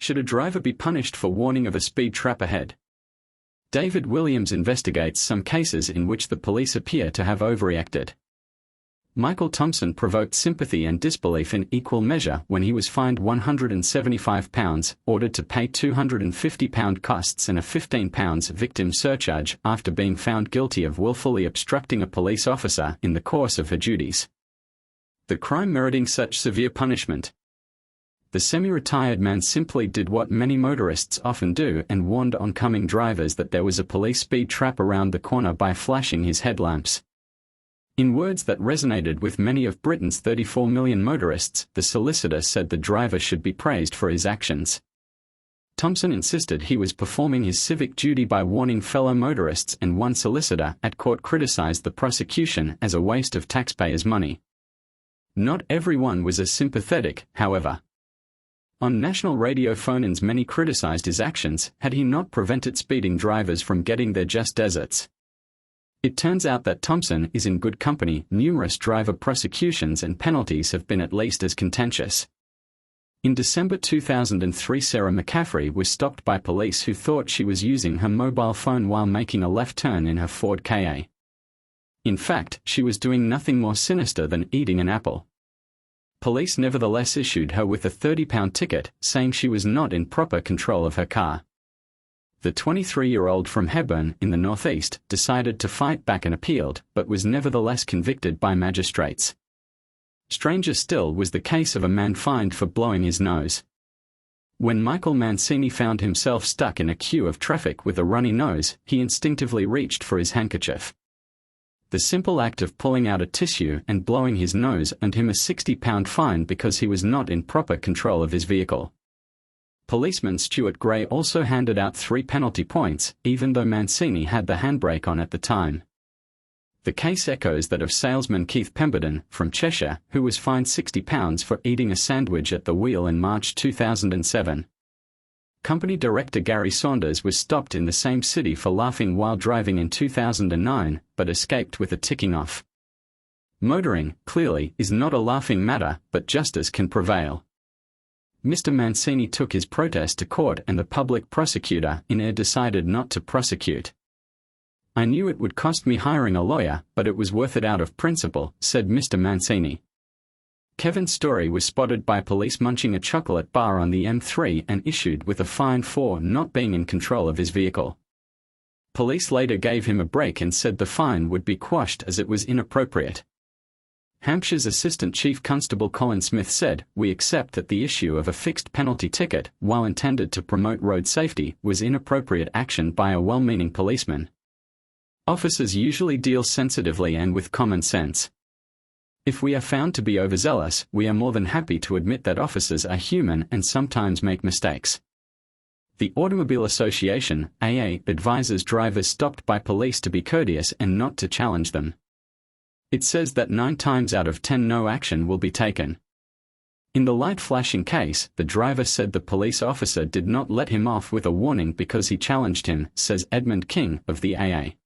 Should a driver be punished for warning of a speed trap ahead? David Williams investigates some cases in which the police appear to have overreacted. Michael Thompson provoked sympathy and disbelief in equal measure when he was fined £175, ordered to pay £250 costs and a £15 victim surcharge after being found guilty of willfully obstructing a police officer in the course of her duties. The crime meriting such severe punishment. The semi-retired man simply did what many motorists often do and warned oncoming drivers that there was a police speed trap around the corner by flashing his headlamps. In words that resonated with many of Britain's 34 million motorists, the solicitor said the driver should be praised for his actions. Thompson insisted he was performing his civic duty by warning fellow motorists, and one solicitor at court criticised the prosecution as a waste of taxpayers' money. Not everyone was as sympathetic, however. On national radio phone-ins, many criticised his actions had he not prevented speeding drivers from getting their just desserts. It turns out that Thompson is in good company. Numerous driver prosecutions and penalties have been at least as contentious. In December 2003, Sarah McCaffrey was stopped by police who thought she was using her mobile phone while making a left turn in her Ford Ka. In fact, she was doing nothing more sinister than eating an apple. Police nevertheless issued her with a £30 ticket, saying she was not in proper control of her car. The 23-year-old from Hebburn in the northeast decided to fight back and appealed, but was nevertheless convicted by magistrates. Stranger still was the case of a man fined for blowing his nose. When Michael Mancini found himself stuck in a queue of traffic with a runny nose, he instinctively reached for his handkerchief. The simple act of pulling out a tissue and blowing his nose earned him a £60 fine because he was not in proper control of his vehicle. Policeman Stuart Gray also handed out 3 penalty points, even though Mancini had the handbrake on at the time. The case echoes that of salesman Keith Pemberton, from Cheshire, who was fined £60 for eating a sandwich at the wheel in March 2007. Company director Gary Saunders was stopped in the same city for laughing while driving in 2009, but escaped with a ticking off. Motoring, clearly, is not a laughing matter, but justice can prevail. Mr. Mancini took his protest to court and the public prosecutor in Ayr decided not to prosecute. "I knew it would cost me hiring a lawyer, but it was worth it out of principle," said Mr. Mancini. Kevin Story was spotted by police munching a chocolate bar on the M3 and issued with a fine for not being in control of his vehicle. Police later gave him a break and said the fine would be quashed as it was inappropriate. Hampshire's Assistant Chief Constable Colin Smith said, "We accept that the issue of a fixed penalty ticket, while intended to promote road safety, was inappropriate action by a well-meaning policeman. Officers usually deal sensitively and with common sense. If we are found to be overzealous, we are more than happy to admit that officers are human and sometimes make mistakes." The Automobile Association, AA, advises drivers stopped by police to be courteous and not to challenge them. It says that 9 times out of 10 no action will be taken. In the light flashing case, the driver said the police officer did not let him off with a warning because he challenged him, says Edmund King of the AA.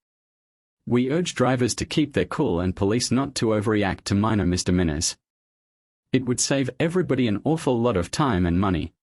"We urge drivers to keep their cool and police not to overreact to minor misdemeanors. It would save everybody an awful lot of time and money."